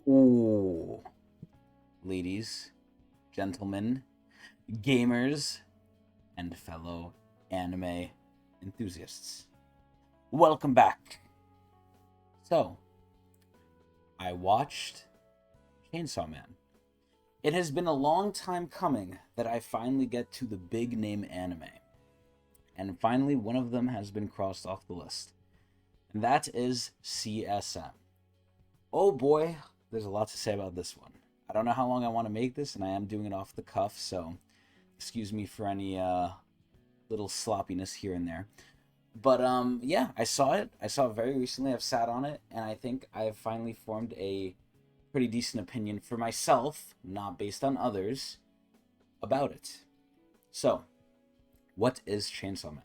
Ooh, ladies, gentlemen, gamers, and fellow anime enthusiasts. Welcome back. So, I watched Chainsaw Man. It has been a long time coming that I finally get to the big name anime. And finally, one of them has been crossed off the list. And that is CSM. Oh boy, there's a lot to say about this one. I don't know how long I want to make this, and I am doing it off the cuff, so excuse me for any little sloppiness here and there. But yeah, I saw it. I saw it very recently. I've sat on it, and I think I've finally formed a pretty decent opinion for myself, not based on others, about it. So, what is Chainsaw Man?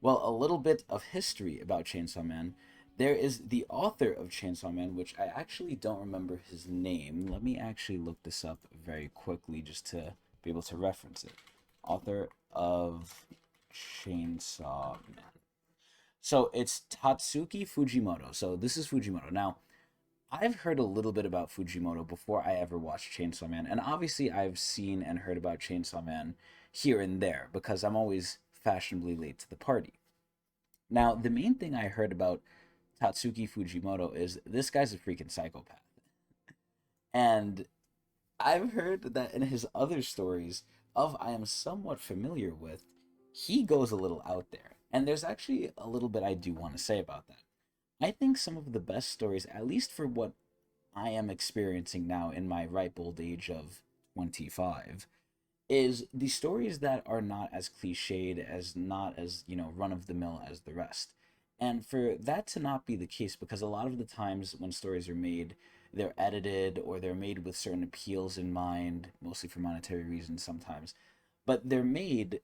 Well, a little bit of history about Chainsaw Man. There is the author of Chainsaw Man, which I actually don't remember his name. Let me actually look this up very quickly just to be able to reference it. Author of Chainsaw Man. So it's Tatsuki Fujimoto. So this is Fujimoto. Now, I've heard a little bit about Fujimoto before I ever watched Chainsaw Man. And obviously, I've seen and heard about Chainsaw Man here and there because I'm always fashionably late to the party. Now, the main thing I heard about Tatsuki Fujimoto is this guy's a freaking psychopath. And I've heard that in his other stories of I am somewhat familiar with, he goes a little out there. And there's actually a little bit I do want to say about that. I think some of the best stories, at least for what I am experiencing now in my ripe old age of 25, is the stories that are not as cliched as not as, run of the mill as the rest. And for that to not be the case, because a lot of the times when stories are made, they're edited or they're made with certain appeals in mind, mostly for monetary reasons sometimes, but they're made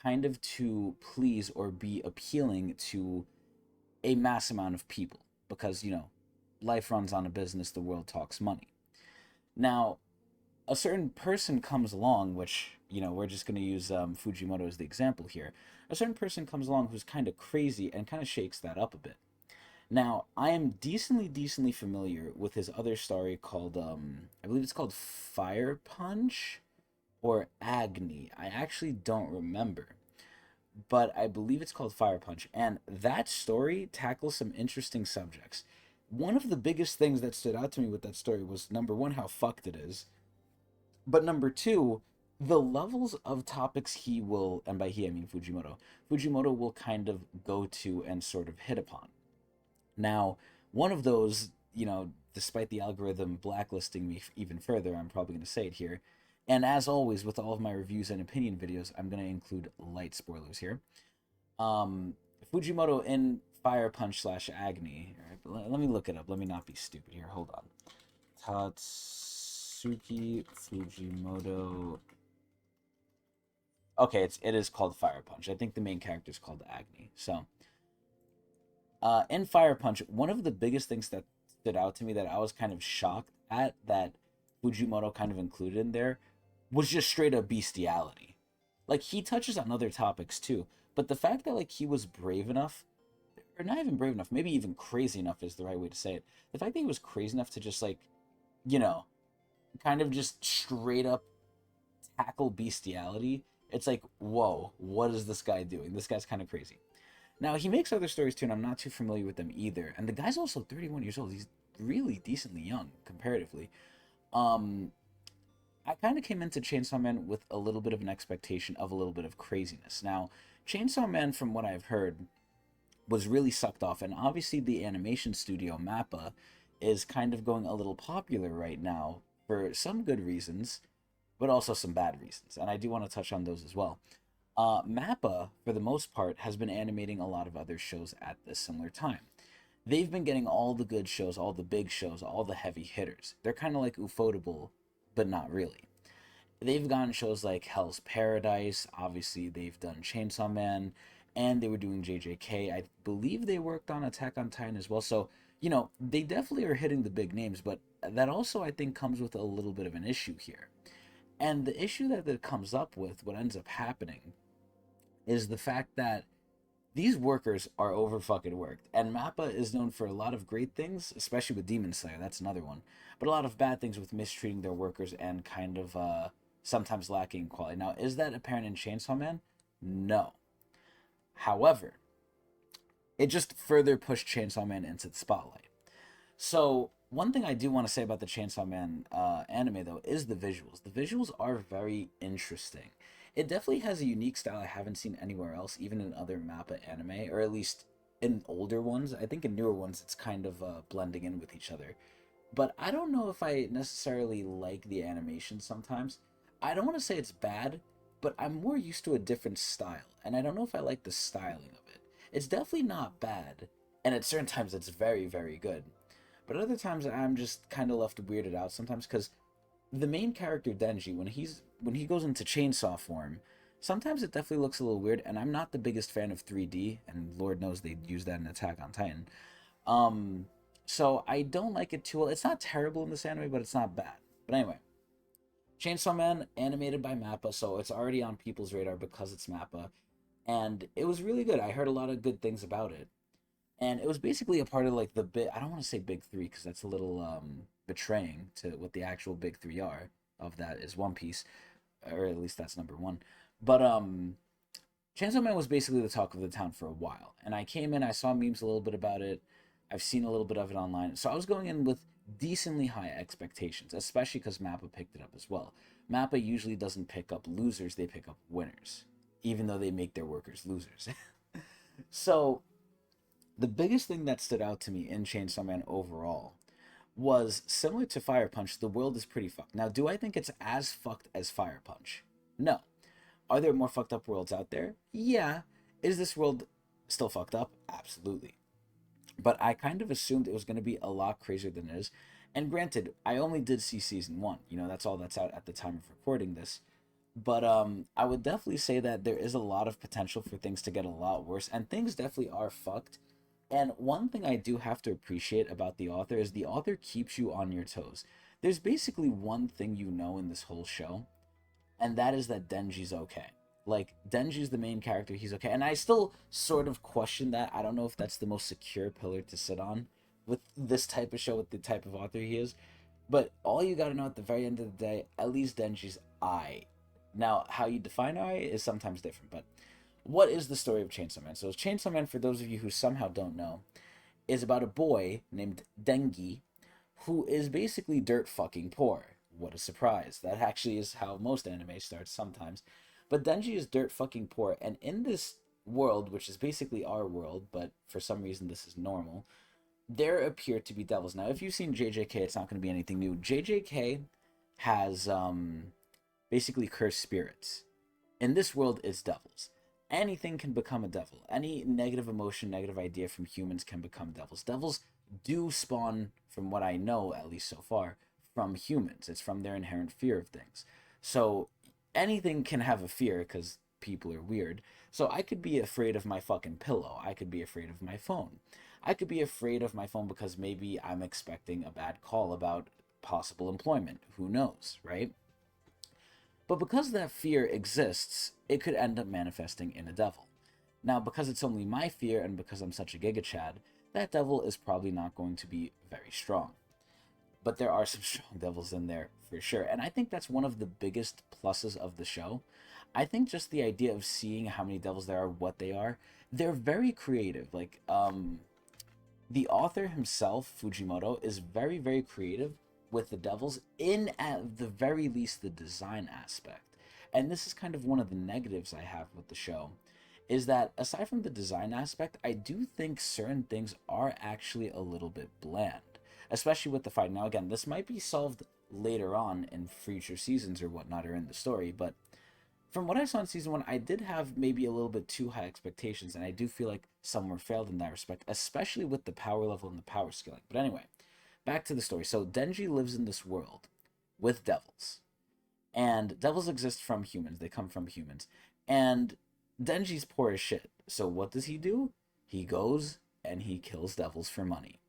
kind of to please or be appealing to a mass amount of people because, life runs on a business, the world talks money. Now, a certain person comes along, which, we're just going to use Fujimoto as the example here. A certain person comes along who's kind of crazy and kind of shakes that up a bit. Now, I am decently familiar with his other story called, I believe it's called Fire Punch or Agni. I actually don't remember, but I believe it's called Fire Punch. And that story tackles some interesting subjects. One of the biggest things that stood out to me with that story was number one, how fucked it is, but number two, the levels of topics he will, and by he I mean Fujimoto will kind of go to and sort of hit upon. Now, one of those, despite the algorithm blacklisting me even further, I'm probably going to say it here. And as always, with all of my reviews and opinion videos, I'm going to include light spoilers here. Um, Fujimoto in Fire Punch slash Agni. All right, but let me look it up. Let me not be stupid here. Hold on. Tatsuki Fujimoto. Okay, it is called Fire Punch. I think the main character is called Agni. So, in Fire Punch, one of the biggest things that stood out to me that I was kind of shocked at that Fujimoto kind of included in there was just straight up bestiality. Like he touches on other topics too, but the fact that like he was brave enough, or not even brave enough, maybe even crazy enough is the right way to say it. The fact that he was crazy enough to just like, you know, kind of just straight up tackle bestiality, it's like, whoa, what is this guy doing? This guy's kind of crazy. Now, he makes other stories too, and I'm not too familiar with them either. And the guy's also 31 years old. He's really decently young, comparatively. Um, I kind of came into Chainsaw Man with a little bit of an expectation of a little bit of craziness. Now, Chainsaw Man, from what I've heard, was really sucked off, and obviously the animation studio Mappa is kind of going a little popular right now for some good reasons, but also some bad reasons, and I do want to touch on those as well. Mappa, for the most part, has been animating a lot of other shows at this similar time. They've been getting all the good shows, all the big shows, all the heavy hitters. They're kind of like Ufotable, but not really. They've gotten shows like Hell's Paradise. Obviously, they've done Chainsaw Man, and they were doing JJK. I believe they worked on Attack on Titan as well. So, they definitely are hitting the big names, but that also, I think, comes with a little bit of an issue here. And the issue that it comes up with, what ends up happening, is the fact that these workers are over fucking worked. And Mappa is known for a lot of great things, especially with Demon Slayer. That's another one. But a lot of bad things with mistreating their workers and kind of sometimes lacking quality. Now, is that apparent in Chainsaw Man? No. However, it just further pushed Chainsaw Man into the spotlight. So, one thing I do want to say about the Chainsaw Man anime, though, is the visuals. The visuals are very interesting. It definitely has a unique style I haven't seen anywhere else, even in other Mappa anime, or at least in older ones. I think in newer ones, it's kind of blending in with each other. But I don't know if I necessarily like the animation sometimes. I don't want to say it's bad, but I'm more used to a different style, and I don't know if I like the styling of it. It's definitely not bad, and at certain times it's very, very good. But other times I'm just kind of left weirded out sometimes because the main character Denji, when he goes into chainsaw form, sometimes it definitely looks a little weird. And I'm not the biggest fan of 3D, and Lord knows they'd use that in Attack on Titan. Um, so I don't like it too well. It's not terrible in this anime, but it's not bad. But anyway, Chainsaw Man animated by Mappa, so it's already on people's radar because it's Mappa, and it was really good. I heard a lot of good things about it, and it was basically a part of like the bit. I don't want to say big three because that's a little betraying to what the actual big three are. Of that is One Piece, or at least that's number one. But Chainsaw Man was basically the talk of the town for a while, and I came in, I saw memes a little bit about it. I've seen a little bit of it online, so I was going in with decently high expectations, especially because Mappa picked it up as well. Mappa usually doesn't pick up losers; they pick up winners, even though they make their workers losers. So the biggest thing that stood out to me in Chainsaw Man overall was similar to Fire Punch. The world is pretty fucked. Now, do I think it's as fucked as Fire Punch? No. Are there more fucked up worlds out there? Yeah. Is this world still fucked up? Absolutely. But I kind of assumed it was going to be a lot crazier than it is. And granted, I only did see season one. You know, that's all that's out at the time of recording this. But I would definitely say that there is a lot of potential for things to get a lot worse, and things definitely are fucked. And one thing I do have to appreciate about the author is the author keeps you on your toes. There's basically one thing you know in this whole show, and that is that Denji's okay. Like, Denji's the main character, he's okay. And I still sort of question that. I don't know if that's the most secure pillar to sit on with this type of show, with the type of author he is. But all you gotta know at the very end of the day, at least Denji's I. Now, how you define I is sometimes different, but what is the story of Chainsaw Man? So, Chainsaw Man, for those of you who somehow don't know, is about a boy named Dengi who is basically dirt fucking poor. What a surprise. That actually is how most anime starts sometimes. But Denji is dirt fucking poor, and in this world, which is basically our world, but for some reason this is normal, there appear to be devils. Now, if you've seen JJK, it's not going to be anything new. JJK has basically cursed spirits. In this world, it's devils. Anything can become a devil. Any negative emotion, negative idea from humans can become devils. Devils do spawn, from what I know, at least so far, from humans. It's from their inherent fear of things. So anything can have a fear because people are weird. So I could be afraid of my fucking pillow. I could be afraid of my phone. I could be afraid of my phone because maybe I'm expecting a bad call about possible employment. Who knows, right? But because that fear exists, it could end up manifesting in a devil. Now, because it's only my fear and because I'm such a Giga Chad, that devil is probably not going to be very strong. But there are some strong devils in there for sure. And I think that's one of the biggest pluses of the show. I think just the idea of seeing how many devils there are, what they are, they're very creative. Like, the author himself, Fujimoto, is very, very creative with the devils in, at the very least, the design aspect. And this is kind of one of the negatives I have with the show, is that aside from the design aspect, I do think certain things are actually a little bit bland, especially with the fight. Now, again, this might be solved later on in future seasons or whatnot, or in the story, but from what I saw in season one, I did have maybe a little bit too high expectations, and I do feel like some were failed in that respect, especially with the power level and the power scaling. But anyway, back to the story. So Denji lives in this world with devils, and devils exist from humans. They come from humans, and Denji's poor as shit. So what does he do? He goes and he kills devils for money,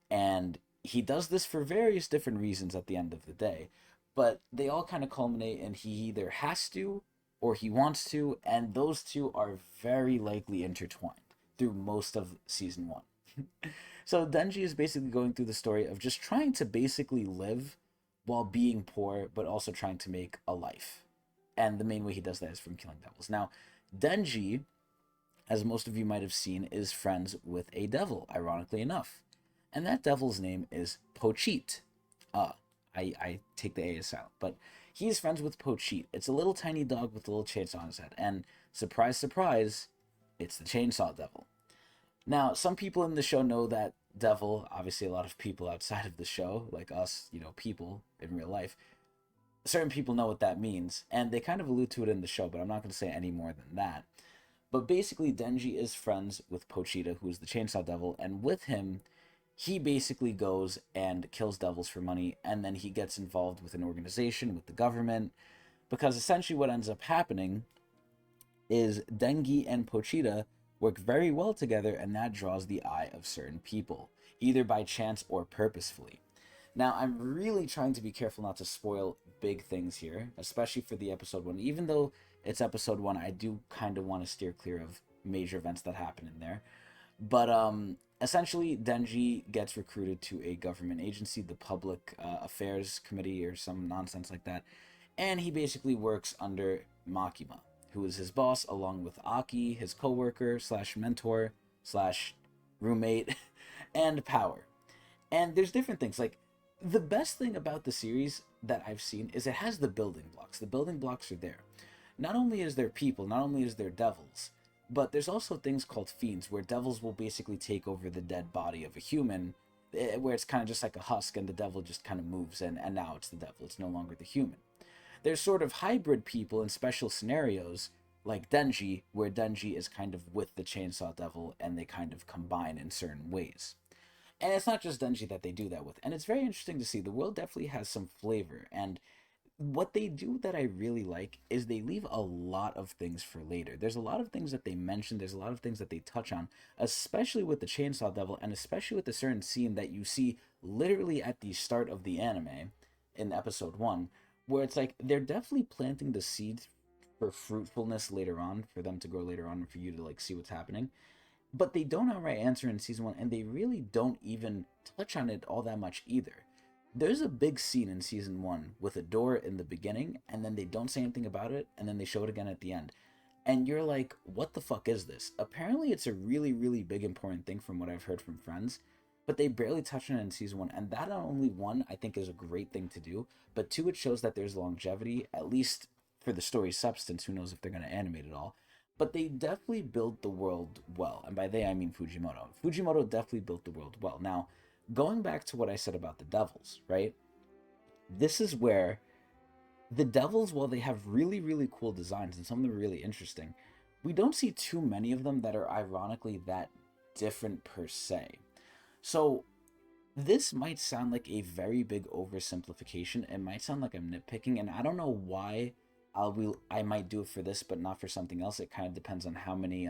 and he does this for various different reasons at the end of the day, but they all kind of culminate in he either has to or he wants to, and those two are very likely intertwined. through most of season one. So Denji is basically going through the story of just trying to basically live while being poor, but also trying to make a life. And the main way he does that is from killing devils. Now, Denji, as most of you might have seen, is friends with a devil, ironically enough. And that devil's name is Pochit. Uh, I take the A as silent, but he's friends with Pochit. It's a little tiny dog with a little chainsaw on his head. And surprise, surprise, it's the chainsaw devil. Now, some people in the show know that devil, obviously, a lot of people outside of the show, like us, people in real life, certain people know what that means, and they kind of allude to it in the show, but I'm not going to say any more than that. But basically, Denji is friends with Pochita, who is the Chainsaw Devil, and with him, he basically goes and kills devils for money, and then he gets involved with an organization, with the government, because essentially what ends up happening is Dengi and Pochita work very well together, and that draws the eye of certain people, either by chance or purposefully. Now, I'm really trying to be careful not to spoil big things here, especially for the episode one. Even though it's episode one, I do kind of want to steer clear of major events that happen in there. But essentially, Denji gets recruited to a government agency, the Public Affairs Committee, or some nonsense like that, and he basically works under Makima, who is his boss, along with Aki, his co-worker slash mentor slash roommate, and Power. And there's different things. Like, the best thing about the series that I've seen is it has the building blocks. The building blocks are there. Not only is there people, not only is there devils, but there's also things called fiends, where devils will basically take over the dead body of a human, where it's kind of just like a husk, and the devil just kind of moves, and now it's the devil. It's no longer the human. There's sort of hybrid people in special scenarios, like Denji, where Denji is kind of with the Chainsaw Devil, and they kind of combine in certain ways. And it's not just Denji that they do that with. And it's very interesting to see. The world definitely has some flavor. And what they do that I really like is they leave a lot of things for later. There's a lot of things that they mention, there's a lot of things that they touch on, especially with the Chainsaw Devil, and especially with the certain scene that you see literally at the start of the anime in episode 1, where it's like they're definitely planting the seeds for fruitfulness later on, for them to grow later on, for you to like see what's happening. But they don't outright answer in season 1, and they really don't even touch on it all that much either. There's a big scene in season 1 with a door in the beginning, and then they don't say anything about it, and then they show it again at the end. And you're like, what the fuck is this? Apparently it's a really, really big important thing from what I've heard from friends, but they barely touch on it in season 1. And that, not only one, I think is a great thing to do, but two, it shows that there's longevity, at least for the story's substance. Who knows if they're going to animate it all. But they definitely built the world well. And by they, I mean Fujimoto. Fujimoto definitely built the world well. Now, going back to what I said about the devils, right? This is where the devils, while they have really, really cool designs and some of them are really interesting, we don't see too many of them that are ironically that different per se. So this might sound like a very big oversimplification. It might sound like I'm nitpicking, and I don't know why I might do it for this, but not for something else. It kind of depends on how many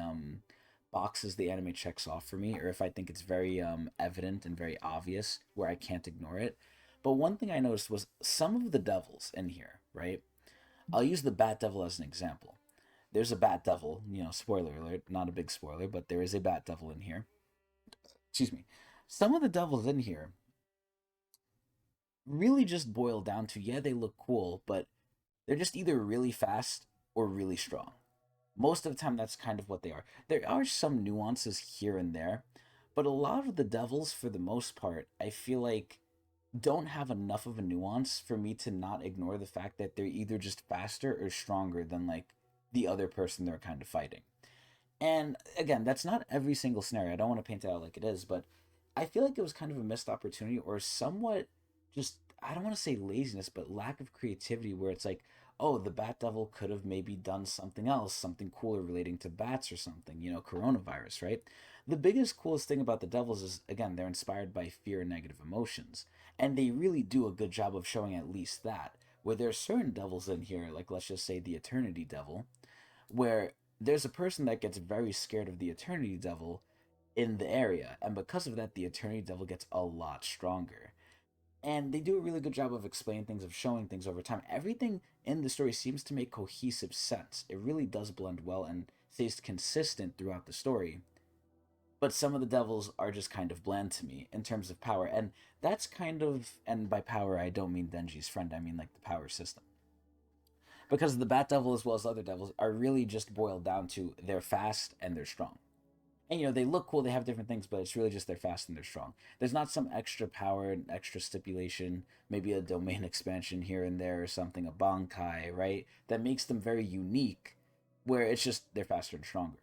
boxes the anime checks off for me, or if I think it's very evident and very obvious where I can't ignore it. But one thing I noticed was some of the devils in here, right? I'll use the Bat Devil as an example. There's a Bat Devil, spoiler alert, not a big spoiler, but there is a Bat Devil in here. Excuse me. Some of the devils in here really just boil down to, yeah, they look cool, but they're just either really fast or really strong. Most of the time, that's kind of what they are. There are some nuances here and there, but a lot of the devils, for the most part, I feel like don't have enough of a nuance for me to not ignore the fact that they're either just faster or stronger than like the other person they're kind of fighting. And again, that's not every single scenario. I don't want to paint it out like it is, but I feel like it was kind of a missed opportunity, or somewhat just, I don't want to say laziness, but lack of creativity, where it's like, oh, the Bat Devil could have maybe done something else, something cooler relating to bats or something, coronavirus, right? The biggest, coolest thing about the Devils is, again, they're inspired by fear and negative emotions. And they really do a good job of showing at least that. Where there are certain devils in here, like let's just say the Eternity Devil, where there's a person that gets very scared of the Eternity Devil in the area, and because of that, the Eternity Devil gets a lot stronger. And they do a really good job of explaining things, of showing things over time. Everything in the story seems to make cohesive sense. It really does blend well and stays consistent throughout the story. but some of the devils are just kind of bland to me in terms of power. And that's kind of, and by power, I don't mean Denji's friend, I mean like the power system. Because the Bat Devil, as well as other devils, are really just boiled down to they're fast and they're strong. And they look cool, they have different things, but it's really just they're fast and they're strong. There's not some extra power and extra stipulation, maybe a domain expansion here and there or something, a Bankai, right? That makes them very unique, where it's just they're faster and stronger.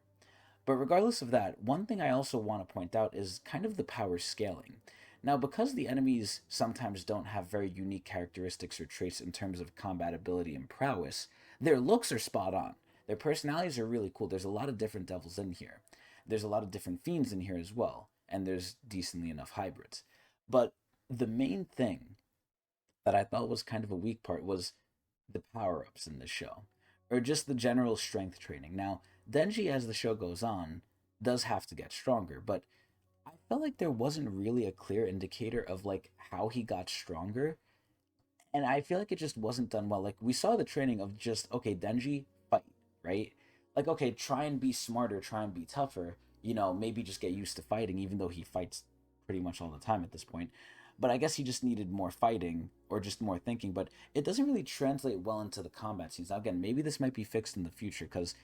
But regardless of that, one thing I also want to point out is kind of the power scaling. Now, because the enemies sometimes don't have very unique characteristics or traits in terms of combat ability and prowess, their looks are spot on. Their personalities are really cool. There's a lot of different devils in here. There's a lot of different fiends in here as well, and there's decently enough hybrids. But the main thing that I thought was kind of a weak part was the power ups in this show, or just the general strength training. Now, Denji, as the show goes on, does have to get stronger, but I felt like there wasn't really a clear indicator of like how he got stronger, and I feel like it just wasn't done well. Like we saw the training of just okay, Denji fight, right? Like okay, try and be smarter, try and be tougher. Maybe just get used to fighting, even though he fights pretty much all the time at this point. But I guess he just needed more fighting or just more thinking. But it doesn't really translate well into the combat scenes. Now, again, maybe this might be fixed in the future because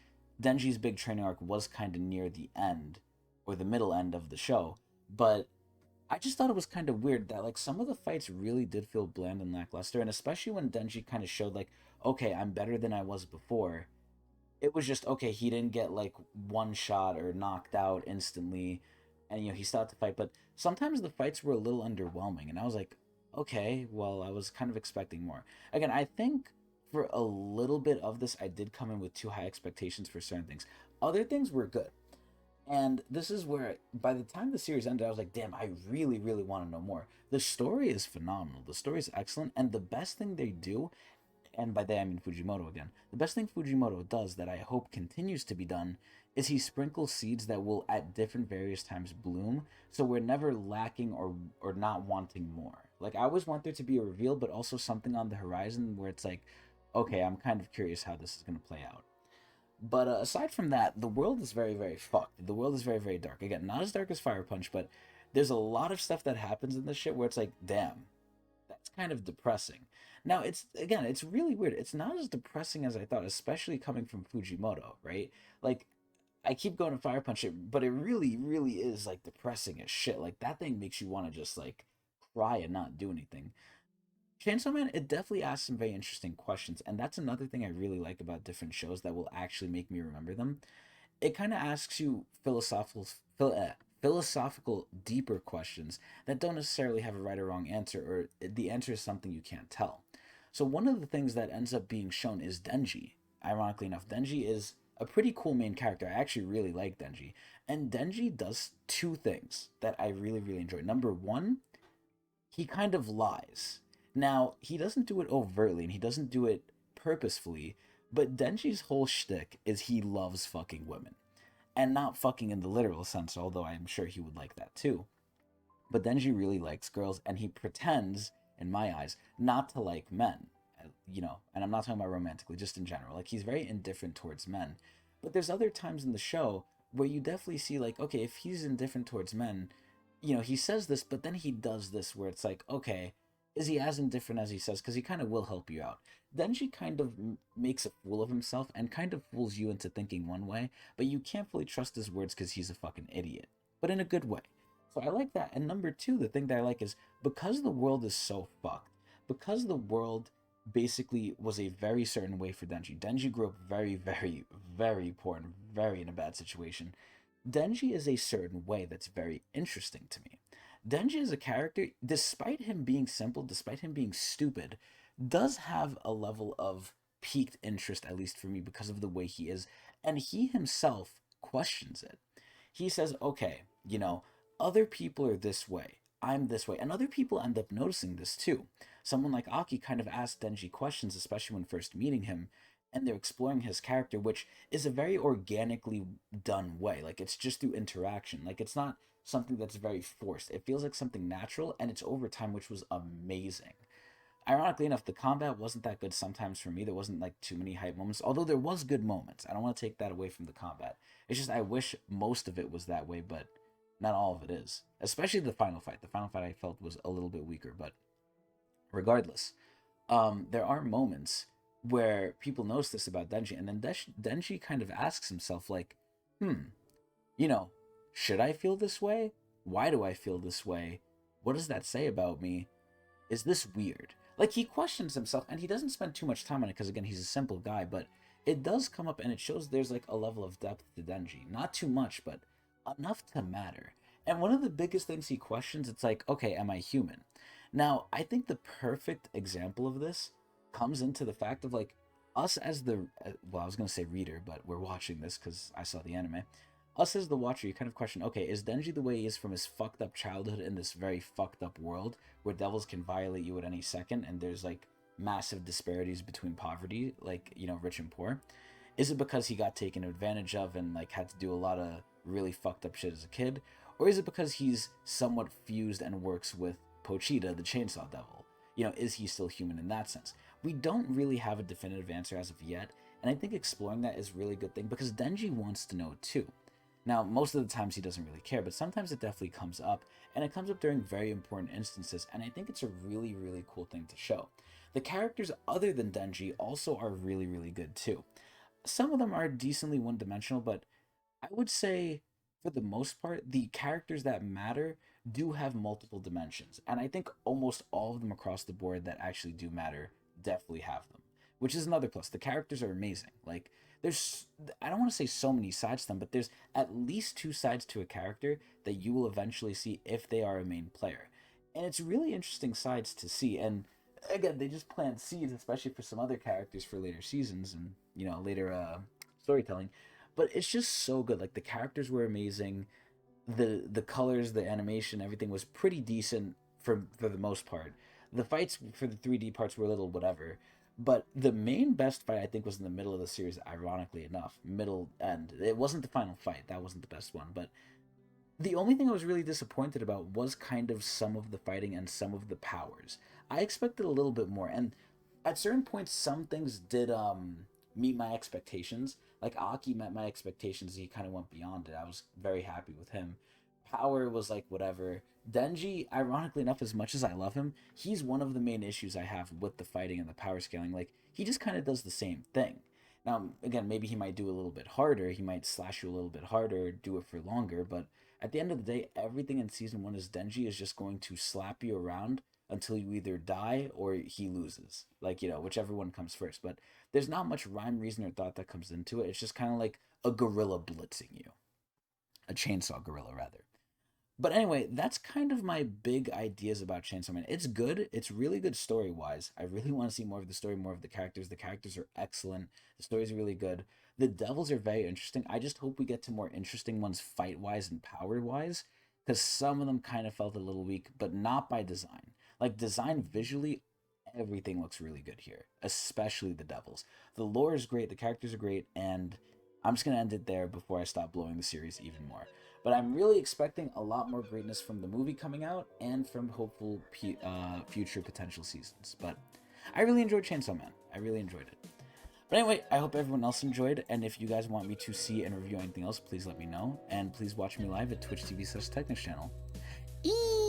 Denji's big training arc was kind of near the end or the middle end of the show. But I just thought it was kind of weird that like some of the fights really did feel bland and lackluster, and especially when Denji kind of showed like, okay, I'm better than I was before. It was just okay. He didn't get like one shot or knocked out instantly, and he started to fight. But sometimes the fights were a little underwhelming, and I was like, okay, well, I was kind of expecting more. Again, I think for a little bit of this, I did come in with too high expectations for certain things. Other things were good. And this is where, by the time the series ended, I was like, damn, I really, really want to know more. The story is phenomenal. The story is excellent. And the best thing they do, and by they I mean Fujimoto again, the best thing Fujimoto does that I hope continues to be done is he sprinkles seeds that will at different various times bloom. So we're never lacking or not wanting more. Like, I always want there to be a reveal, but also something on the horizon where it's like, okay, I'm kind of curious how this is going to play out. But aside from that, the world is very, very fucked. The world is very, very dark. Again, not as dark as Fire Punch, but there's a lot of stuff that happens in this shit where it's like, damn, that's kind of depressing. Now, it's really weird. It's not as depressing as I thought, especially coming from Fujimoto, right? Like, I keep going to Fire Punch, but it really, really is like depressing as shit. Like, that thing makes you want to just like cry and not do anything. Chainsaw Man, it definitely asks some very interesting questions, and that's another thing I really like about different shows that will actually make me remember them. It kind of asks you philosophical, deeper questions that don't necessarily have a right or wrong answer, or the answer is something you can't tell. So one of the things that ends up being shown is Denji. Ironically enough, Denji is a pretty cool main character. I actually really like Denji, and Denji does two things that I really, really enjoy. Number one, he kind of lies. Now, he doesn't do it overtly and he doesn't do it purposefully, but Denji's whole shtick is he loves fucking women. And not fucking in the literal sense, although I'm sure he would like that too. But Denji really likes girls and he pretends, in my eyes, not to like men. And I'm not talking about romantically, just in general. Like, he's very indifferent towards men. But there's other times in the show where you definitely see, like, okay, if he's indifferent towards men, he says this, but then he does this where it's like, okay, is he as indifferent as he says? Because he kind of will help you out. Then she kind of makes a fool of himself and kind of fools you into thinking one way, but you can't fully trust his words because he's a fucking idiot, but in a good way. So I like that. And number two, the thing that I like is because the world is so fucked, because the world basically was a very certain way for Denji. Denji grew up very, very, very poor and very in a bad situation. Denji is a certain way that's very interesting to me. Denji is a character, despite him being simple, despite him being stupid, does have a level of piqued interest, at least for me, because of the way he is. And he himself questions it. He says, okay, other people are this way. I'm this way. And other people end up noticing this too. Someone like Aki kind of asks Denji questions, especially when first meeting him, and they're exploring his character, which is a very organically done way. Like, it's just through interaction. Like, it's not something that's very forced. It feels like something natural, and it's over time, which was amazing. Ironically enough, the combat wasn't that good sometimes for me. There wasn't like too many hype moments, although there was good moments. I don't want to take that away from the combat. It's just I wish most of it was that way, but Not all of it is. Especially the final fight. The final fight I felt was a little bit weaker, but regardless, there are moments where people notice this about Denji, and then Denji kind of asks himself, like, you know, should I feel this way? Why do I feel this way? What does that say about me? Is this weird? Like, he questions himself, and he doesn't spend too much time on it because, again, he's a simple guy, but it does come up, and it shows there's like a level of depth to Denji. Not too much, but enough to matter. And one of the biggest things he questions, it's like, okay, am I human? Now, I think the perfect example of this comes into the fact of like us as the, well, I was going to say reader, but we're watching this because I saw the anime. Us as the watcher, you kind of question, okay, is Denji the way he is from his fucked up childhood in this very fucked up world where devils can violate you at any second and there's like massive disparities between poverty, like, you know, rich and poor? Is it because he got taken advantage of and like had to do a lot of really fucked up shit as a kid? Or is it because he's somewhat fused and works with Pochita, the chainsaw devil? You know, is he still human in that sense? We don't really have a definitive answer as of yet, and I think exploring that is a really good thing because Denji wants to know too. Now, most of the times he doesn't really care, but sometimes it definitely comes up, and it comes up during very important instances, and I think it's a really, really cool thing to show. The characters other than Denji also are really, really good too. Some of them are decently one-dimensional, but I would say for the most part, the characters that matter do have multiple dimensions. And I think almost all of them across the board that actually do matter definitely have them, which is another plus. The characters are amazing. Like, there's, I don't want to say so many sides to them, but there's at least two sides to a character that you will eventually see if they are a main player. And it's really interesting sides to see. And again, they just plant seeds, especially for some other characters for later seasons and, you know, later storytelling. But it's just so good. Like, the characters were amazing. The colors, the animation, everything was pretty decent for the most part. The fights for the 3D parts were a little whatever, but the main best fight I think was in the middle of the series. Ironically enough, middle end. It wasn't the final fight. That wasn't the best one, but the only thing I was really disappointed about was kind of some of the fighting and some of the powers. I expected a little bit more, and at certain points, some things did meet my expectations. Like Aki met my expectations. He kind of went beyond it. I was very happy with him. Power was like whatever. Denji, ironically enough, as much as I love him, he's one of the main issues I have with the fighting and the power scaling. Like, he just kind of does the same thing. Now, again, maybe he might do a little bit harder. He might slash you a little bit harder, do it for longer. But at the end of the day, everything in season one is Denji is just going to slap you around until you either die or he loses. Like, you know, whichever one comes first. But there's not much rhyme, reason, or thought that comes into it. It's just kind of like a gorilla blitzing you. A chainsaw gorilla, rather. But anyway, that's kind of my big ideas about Chainsaw Man. It's good. It's really good story wise. I really want to see more of the story, more of the characters. The characters are excellent. The stories are really good. The devils are very interesting. I just hope we get to more interesting ones fight wise and power wise, because some of them kind of felt a little weak, but not by design. Like, design visually, everything looks really good here, especially the devils. The lore is great. The characters are great, and I'm just gonna end it there before I stop blowing the series even more. But I'm really expecting a lot more greatness from the movie coming out and from hopeful future potential seasons. But I really enjoyed Chainsaw Man. I really enjoyed it. But anyway, I hope everyone else enjoyed. And if you guys want me to see and review anything else, please let me know. And please watch me live at Twitch TV/Tecnics channel. Eee!